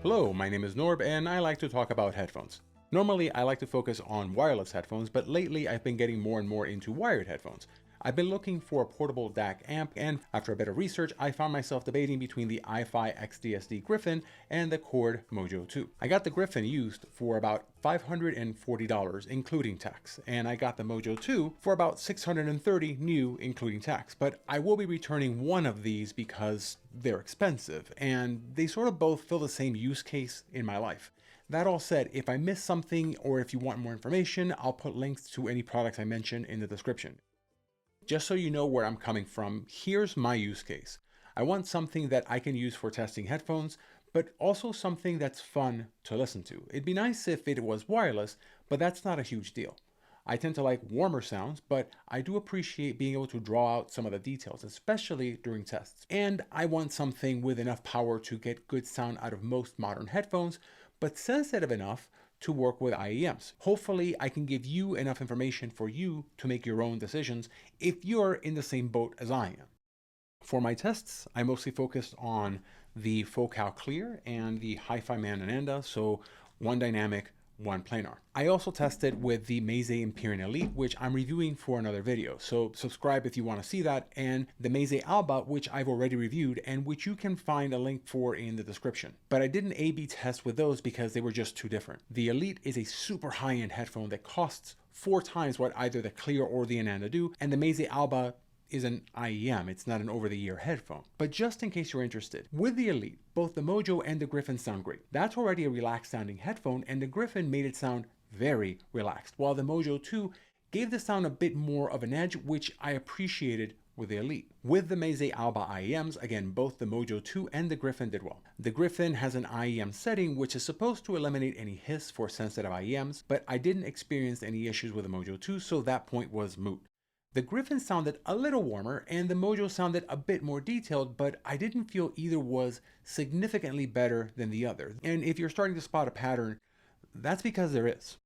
Hello, my name is Norb and I like to talk about headphones. Normally I like to focus on wireless headphones, but lately I've been getting more and more into wired headphones. I've been looking for a portable DAC amp, and after a bit of research, I found myself debating between the iFi xDSD Gryphon and the Chord Mojo 2. I got the Gryphon used for about $540 including tax, and I got the Mojo 2 for about $630 new including tax, but I will be returning one of these because they're expensive, and they sort of both fill the same use case in my life. That all said, if I miss something or if you want more information, I'll put links to any products I mention in the description. Just so you know where I'm coming from, here's my use case. I want something that I can use for testing headphones, but also something that's fun to listen to. It'd be nice if it was wireless, but that's not a huge deal. I tend to like warmer sounds, but I do appreciate being able to draw out some of the details, especially during tests. And I want something with enough power to get good sound out of most modern headphones, but sensitive enough to work with IEMs. Hopefully I can give you enough information for you to make your own decisions if you're in the same boat as I am. For my tests, I mostly focused on the Focal Clear and the HiFiMan Ananda, so one dynamic, one planar. I also tested with the Meze Empyrean Elite, which I'm reviewing for another video, so subscribe if you want to see that, and the Meze Alba, which I've already reviewed and which you can find a link for in the description. But I didn't A/B test with those because they were just too different. The Elite is a super high-end headphone that costs 4 times what either the Clear or the Ananda do, and the Meze Alba is an IEM, it's not an over-the-ear headphone. But just in case you're interested, with the Elite, both the Mojo and the Gryphon sound great. That's already a relaxed sounding headphone, and the Gryphon made it sound very relaxed, while the Mojo 2 gave the sound a bit more of an edge, which I appreciated with the Elite. With the Meze Alba IEMs, again, both the Mojo 2 and the Gryphon did well. The Gryphon has an IEM setting which is supposed to eliminate any hiss for sensitive IEMs, but I didn't experience any issues with the Mojo 2, so that point was moot. The Gryphon sounded a little warmer and the Mojo sounded a bit more detailed, but I didn't feel either was significantly better than the other. And if you're starting to spot a pattern, that's because there is.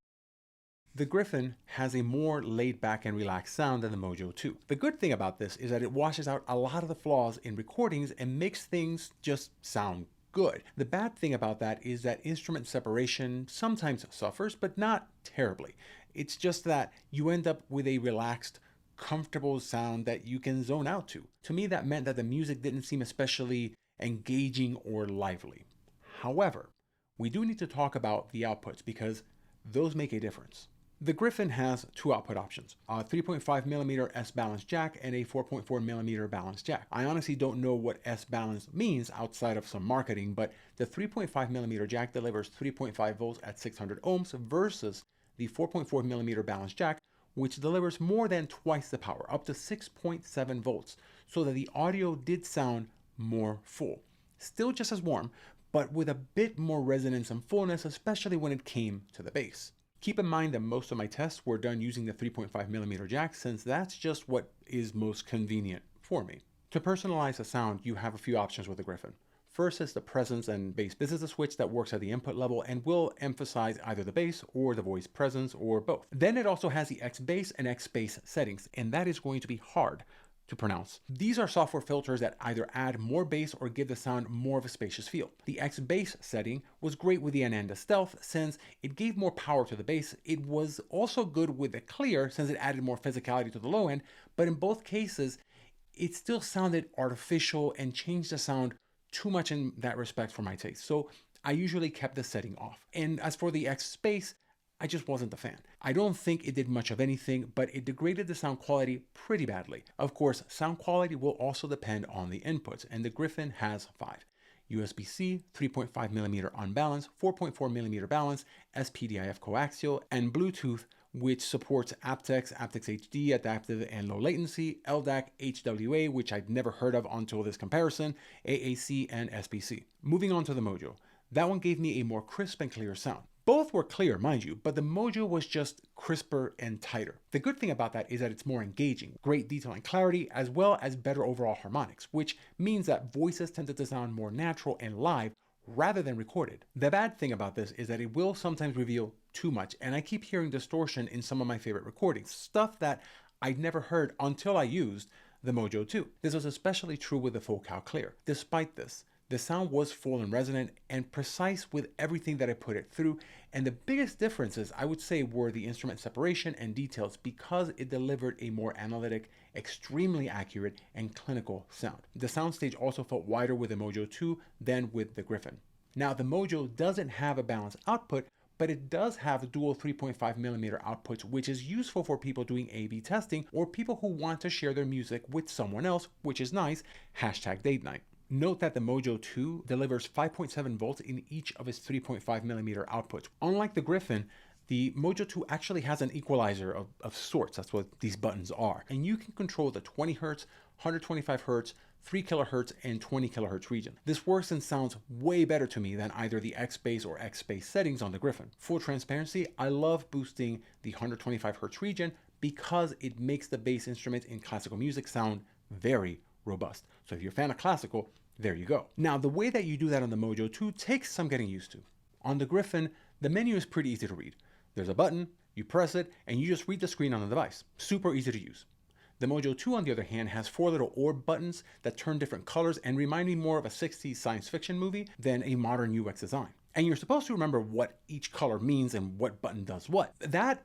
The Gryphon has a more laid back and relaxed sound than the Mojo 2. The good thing about this is that it washes out a lot of the flaws in recordings and makes things just sound good. The bad thing about that is that instrument separation sometimes suffers, but not terribly. It's just that you end up with a relaxed, comfortable sound that you can zone out to. To me, that meant that the music didn't seem especially engaging or lively. However, we do need to talk about the outputs because those make a difference. The Gryphon has 2 output options, a 3.5mm S-Balance jack and a 4.4mm balance jack. I honestly don't know what S-Balance means outside of some marketing, but the 3.5mm jack delivers 3.5 volts at 600 ohms versus the 4.4mm balance jack, which delivers more than twice the power, up to 6.7 volts, so that the audio did sound more full. Still just as warm, but with a bit more resonance and fullness, especially when it came to the bass. Keep in mind that most of my tests were done using the 3.5mm jack, since that's just what is most convenient for me. To personalize the sound, you have a few options with the Gryphon. First is the presence and bass. This is a switch that works at the input level and will emphasize either the bass or the voice presence or both. Then it also has the X bass and X bass settings, and that is going to be hard to pronounce. These are software filters that either add more bass or give the sound more of a spacious feel. The X bass setting was great with the Ananda Stealth since it gave more power to the bass. It was also good with the Clear since it added more physicality to the low end, but in both cases, it still sounded artificial and changed the sound too much in that respect for my taste, so I usually kept the setting off. And as for the X Space, I just wasn't a fan. I don't think it did much of anything, but it degraded the sound quality pretty badly. Of course, sound quality will also depend on the inputs, and the Gryphon has 5. USB-C, 3.5mm unbalanced, 4.4mm balance, SPDIF coaxial, and Bluetooth, which supports aptX, aptX HD, adaptive and low latency, LDAC, HWA, which I'd never heard of until this comparison, AAC, and SBC. Moving on to the Mojo. That one gave me a more crisp and clear sound. Both were clear, mind you, but the Mojo was just crisper and tighter. The good thing about that is that it's more engaging, great detail and clarity, as well as better overall harmonics, which means that voices tended to sound more natural and live rather than recorded. The bad thing about this is that it will sometimes reveal too much, and I keep hearing distortion in some of my favorite recordings, stuff that I'd never heard until I used the Mojo 2. This was especially true with the Focal Clear. Despite this, The sound was full and resonant and precise with everything that I put it through, and the biggest differences I would say were the instrument separation and details because it delivered a more analytic, extremely accurate, and clinical sound. The soundstage also felt wider with the Mojo 2 than with the Gryphon. Now the Mojo doesn't have a balanced output, but it does have dual 3.5mm outputs, which is useful for people doing A/B testing or people who want to share their music with someone else, which is nice, #date night. Note that the Mojo 2 delivers 5.7 volts in each of its 3.5mm outputs. Unlike the Gryphon, the Mojo 2 actually has an equalizer of sorts. That's what these buttons are. And you can control the 20 Hz, 125 Hz, 3 kHz, and 20 kHz region. This works and sounds way better to me than either the X-Bass or X-Bass settings on the Gryphon. Full transparency, I love boosting the 125 Hz region because it makes the bass instruments in classical music sound very robust. So if you're a fan of classical, there you go. Now, the way that you do that on the Mojo 2 takes some getting used to. On the Gryphon, the menu is pretty easy to read. There's a button, you press it, and you just read the screen on the device. Super easy to use. The Mojo 2, on the other hand, has 4 little orb buttons that turn different colors and remind me more of a 60s science fiction movie than a modern UX design. And you're supposed to remember what each color means and what button does what. That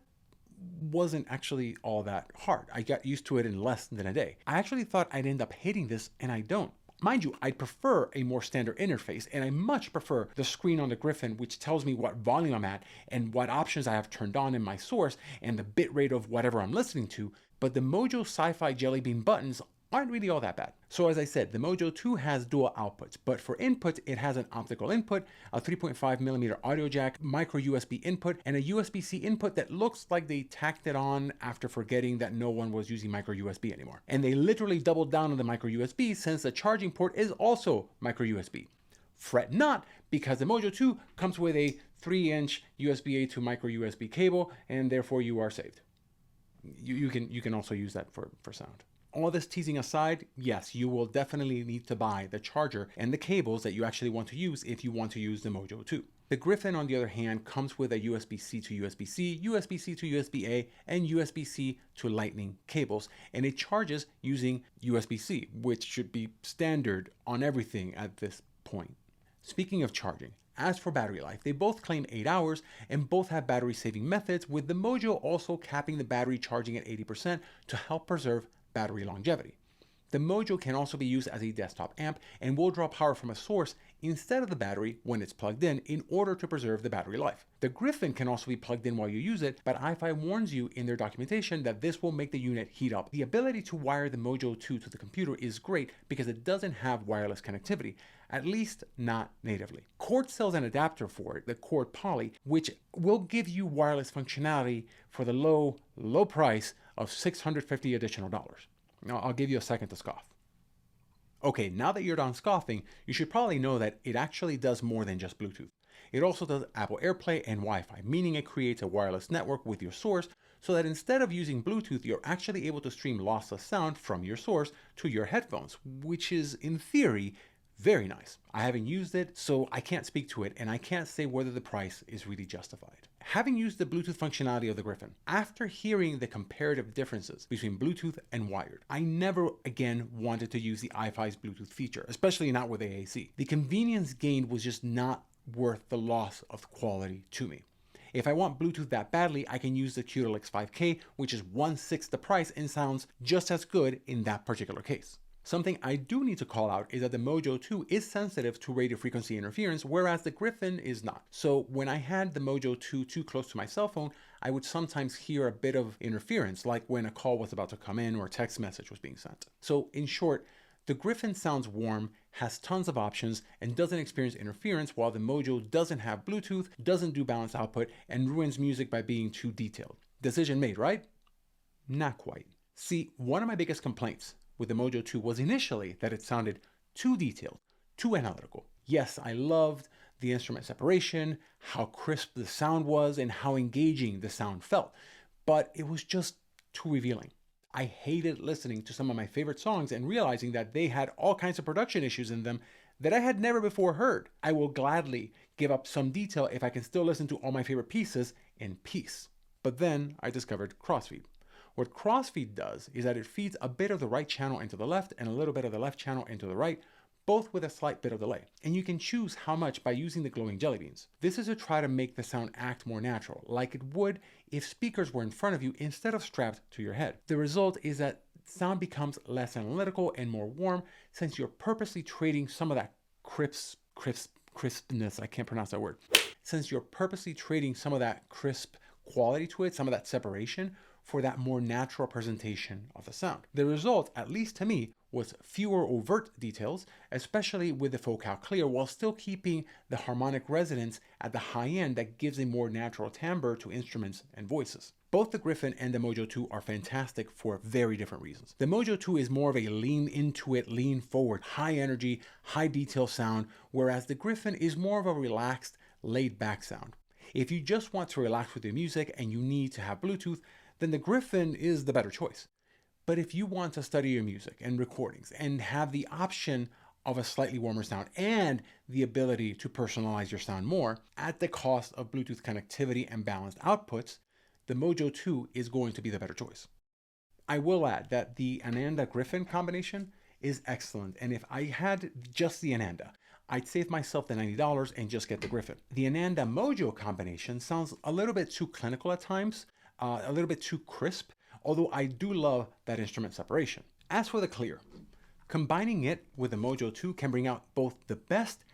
wasn't actually all that hard. I got used to it in less than a day. I actually thought I'd end up hating this, and I don't. Mind you, I'd prefer a more standard interface, and I much prefer the screen on the Gryphon, which tells me what volume I'm at and what options I have turned on in my source and the bitrate of whatever I'm listening to, but the Mojo Sci-Fi Jelly Bean buttons aren't really all that bad. So as I said, the Mojo 2 has dual outputs, but for inputs, it has an optical input, a 3.5mm audio jack, micro USB input, and a USB-C input that looks like they tacked it on after forgetting that no one was using micro USB anymore. And they literally doubled down on the micro USB since the charging port is also micro USB. Fret not, because the Mojo 2 comes with a 3-inch USB-A to micro USB cable, and therefore you are saved. You can also use that for sound. All this teasing aside, yes, you will definitely need to buy the charger and the cables that you actually want to use if you want to use the Mojo 2. The Gryphon, on the other hand, comes with a USB-C to USB-C, USB-C to USB-A, and USB-C to Lightning cables, and it charges using USB-C, which should be standard on everything at this point. Speaking of charging, as for battery life, they both claim 8 hours and both have battery saving methods, with the Mojo also capping the battery charging at 80% to help preserve battery longevity. The Mojo can also be used as a desktop amp and will draw power from a source instead of the battery when it's plugged in order to preserve the battery life. The Gryphon can also be plugged in while you use it, but iFi warns you in their documentation that this will make the unit heat up. The ability to wire the Mojo 2 to the computer is great because it doesn't have wireless connectivity, at least not natively. Chord sells an adapter for it, the Chord Poly, which will give you wireless functionality for the low price of $650 additional. Now, I'll give you a second to scoff. Okay, now that you're done scoffing, you should probably know that it actually does more than just Bluetooth. It also does Apple AirPlay and Wi-Fi, meaning it creates a wireless network with your source so that instead of using Bluetooth, you're actually able to stream lossless sound from your source to your headphones, which is, in theory, very nice. I haven't used it, so I can't speak to it, and I can't say whether the price is really justified. Having used the Bluetooth functionality of the Gryphon, after hearing the comparative differences between Bluetooth and wired, I never again wanted to use the iFi's Bluetooth feature, especially not with AAC. The convenience gained was just not worth the loss of quality to me. If I want Bluetooth that badly, I can use the Q-Delix 5K, which is 1/6 the price and sounds just as good in that particular case. Something I do need to call out is that the Mojo 2 is sensitive to radio frequency interference, whereas the Gryphon is not. So when I had the Mojo 2 too close to my cell phone, I would sometimes hear a bit of interference, like when a call was about to come in or a text message was being sent. So in short, the Gryphon sounds warm, has tons of options, and doesn't experience interference, while the Mojo doesn't have Bluetooth, doesn't do balanced output, and ruins music by being too detailed. Decision made, right? Not quite. See, one of my biggest complaints with the Mojo 2 was initially that it sounded too detailed, too analytical. Yes, I loved the instrument separation, how crisp the sound was, and how engaging the sound felt, but it was just too revealing. I hated listening to some of my favorite songs and realizing that they had all kinds of production issues in them that I had never before heard. I will gladly give up some detail if I can still listen to all my favorite pieces in peace. But then I discovered crossfeed. What crossfeed does is that it feeds a bit of the right channel into the left and a little bit of the left channel into the right, both with a slight bit of delay, and you can choose how much by using the glowing jelly beans. This is to try to make the sound act more natural, like it would if speakers were in front of you instead of strapped to your head. The result is that sound becomes less analytical and more warm, since you're purposely trading some of that crispness, I can't pronounce that word, since you're purposely trading some of that crisp quality to it, some of that separation, for that more natural presentation of the sound. The result, at least to me, was fewer overt details, especially with the focal clear, while still keeping the harmonic resonance at the high end that gives a more natural timbre to instruments and voices. Both the Gryphon and the Mojo 2 are fantastic for very different reasons. The Mojo 2 is more of a lean into it, lean forward, high energy, high detail sound, whereas the Gryphon is more of a relaxed, laid back sound. If you just want to relax with your music and you need to have Bluetooth, then the Gryphon is the better choice. But if you want to study your music and recordings and have the option of a slightly warmer sound and the ability to personalize your sound more at the cost of Bluetooth connectivity and balanced outputs, the Mojo 2 is going to be the better choice. I will add that the Ananda Gryphon combination is excellent, and if I had just the Ananda, I'd save myself the $90 and just get the Gryphon. The Ananda Mojo combination sounds a little bit too clinical at times, a little bit too crisp, although I do love that instrument separation. As for the clear, combining it with the Mojo 2 can bring out both the best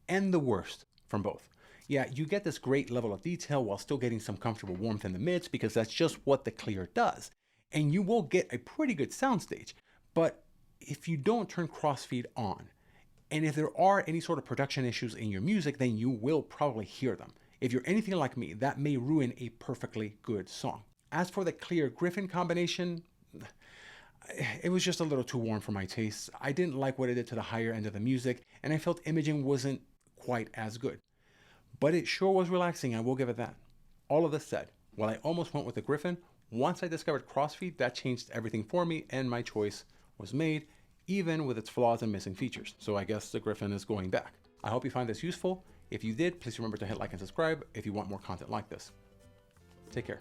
and the worst from both. Yeah, you get this great level of detail while still getting some comfortable warmth in the mids, because that's just what the clear does. And you will get a pretty good soundstage. But if you don't turn crossfeed on, and if there are any sort of production issues in your music, then you will probably hear them. If you're anything like me, that may ruin a perfectly good song. As for the clear Gryphon combination, it was just a little too warm for my tastes. I didn't like what it did to the higher end of the music, and I felt imaging wasn't quite as good. But it sure was relaxing, I will give it that. All of this said, while I almost went with the Gryphon, once I discovered crossfeed, that changed everything for me, and my choice was made, even with its flaws and missing features. So I guess the Gryphon is going back. I hope you find this useful. If you did, please remember to hit like and subscribe if you want more content like this. Take care.